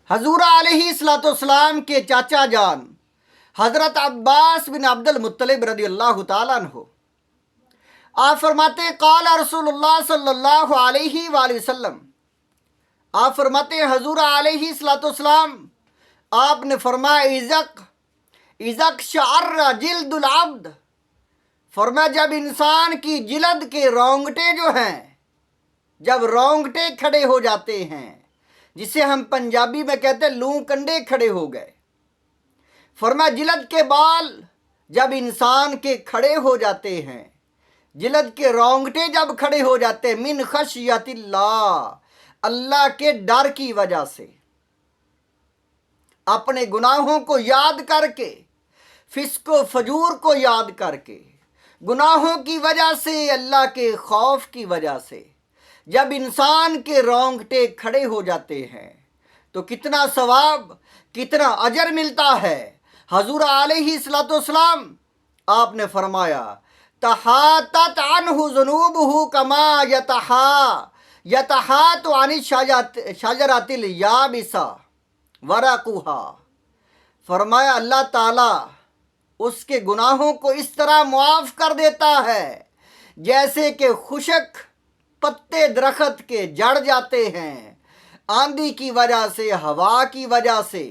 حضور علیہ الصلوۃ والسلام کے چاچا جان حضرت عباس بن عبد المطلب رضی اللہ تعالیٰ عنہ آپ فرماتے قال رسول اللہ صلی اللہ علیہ وآلہ وسلم، آپ فرماتے حضور علیہ الصلوۃ والسلام آپ نے فرمایا ازق شعر جلد العبد، فرمایا جب انسان کی جلد کے رونگٹے جو ہیں، جب رونگٹے کھڑے ہو جاتے ہیں، جسے ہم پنجابی میں کہتے ہیں لوں کنڈے کھڑے ہو گئے، فرمایا جلد کے بال جب انسان کے کھڑے ہو جاتے ہیں، جلد کے رونگٹے جب کھڑے ہو جاتے ہیں، من خشیت اللہ، اللہ کے ڈر کی وجہ سے، اپنے گناہوں کو یاد کر کے، فسق و فجور کو یاد کر کے، گناہوں کی وجہ سے، اللہ کے خوف کی وجہ سے جب انسان کے رونگٹے کھڑے ہو جاتے ہیں تو کتنا ثواب، کتنا اجر ملتا ہے۔ حضور علیہ الصلوۃ والسلام آپ نے فرمایا تحاطت عنہ ذنوبہ کما یتحاط عن الشجرۃ الیابسہ ورقھا، فرمایا اللہ تعالیٰ اس کے گناہوں کو اس طرح معاف کر دیتا ہے جیسے کہ خشک پتے درخت کے جڑ جاتے ہیں، آندھی کی وجہ سے، ہوا کی وجہ سے،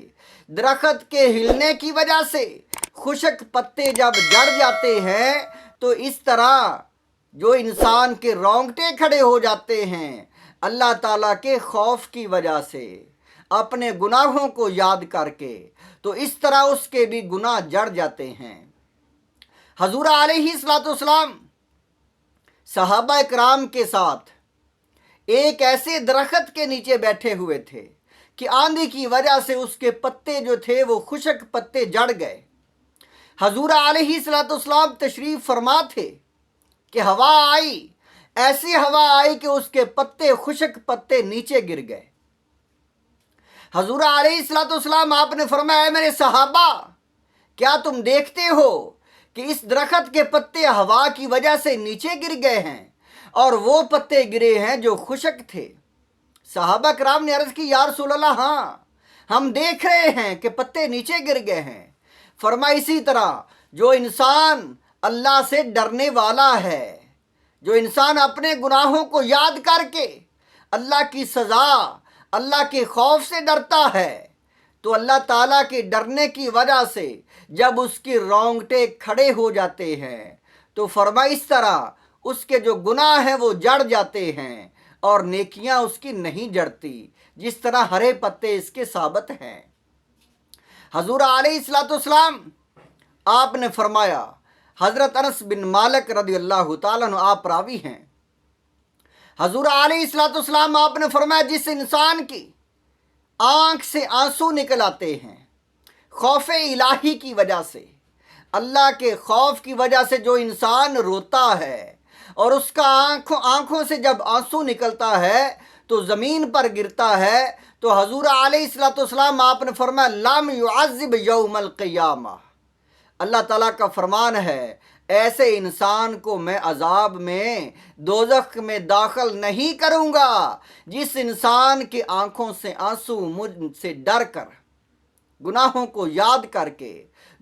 درخت کے ہلنے کی وجہ سے خشک پتے جب جڑ جاتے ہیں تو اس طرح جو انسان کے رونگٹے کھڑے ہو جاتے ہیں اللہ تعالیٰ کے خوف کی وجہ سے، اپنے گناہوں کو یاد کر کے، تو اس طرح اس کے بھی گناہ جڑ جاتے ہیں۔ حضور علیہ الصلوۃ والسلام صحابہ اکرام کے ساتھ ایک ایسے درخت کے نیچے بیٹھے ہوئے تھے کہ آندھی کی وجہ سے اس کے پتے جو تھے وہ خشک پتے جڑ گئے۔ حضور علیہ الصلوۃ والسلام تشریف فرما تھے کہ ہوا آئی، ایسی ہوا آئی کہ اس کے پتے، خشک پتے نیچے گر گئے۔ حضور علیہ الصلوۃ والسلام آپ نے فرمایا اے میرے صحابہ، کیا تم دیکھتے ہو کہ اس درخت کے پتے ہوا کی وجہ سے نیچے گر گئے ہیں اور وہ پتے گرے ہیں جو خشک تھے؟ صحابہ کرام نے عرض کی یا رسول اللہ ہاں، ہم دیکھ رہے ہیں کہ پتے نیچے گر گئے ہیں۔ فرمایا اسی طرح جو انسان اللہ سے ڈرنے والا ہے، جو انسان اپنے گناہوں کو یاد کر کے اللہ کی سزا، اللہ کے خوف سے ڈرتا ہے، تو اللہ تعالیٰ کے ڈرنے کی وجہ سے جب اس کی رونگٹے کھڑے ہو جاتے ہیں تو فرمایا اس طرح اس کے جو گناہ ہیں وہ جڑ جاتے ہیں اور نیکیاں اس کی نہیں جڑتی، جس طرح ہرے پتے اس کے ثابت ہیں۔ حضور علیہ الصلوۃ والسلام آپ نے فرمایا، حضرت انس بن مالک رضی اللہ تعالیٰ عنہ آپ راوی ہیں، حضور علیہ الصلوۃ والسلام آپ نے فرمایا جس انسان کی آنکھ سے آنسو نکل آتے ہیں خوف الہی کی وجہ سے، اللہ کے خوف کی وجہ سے جو انسان روتا ہے اور اس کا آنکھوں سے جب آنسو نکلتا ہے تو زمین پر گرتا ہے، تو حضور علیہ الصلوۃ والسلام آپ نے فرمایا لم يعذب یوم القیامہ، اللہ تعالیٰ کا فرمان ہے ایسے انسان کو میں عذاب میں، دوزخ میں داخل نہیں کروں گا جس انسان کی آنکھوں سے آنسو مجھ سے ڈر کر، گناہوں کو یاد کر کے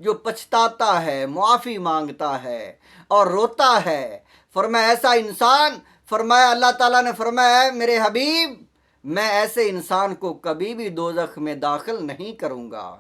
جو پچھتاتا ہے، معافی مانگتا ہے اور روتا ہے۔ فرمایا ایسا انسان، فرمایا اللہ تعالیٰ نے فرمایا اے میرے حبیب، میں ایسے انسان کو کبھی بھی دوزخ میں داخل نہیں کروں گا۔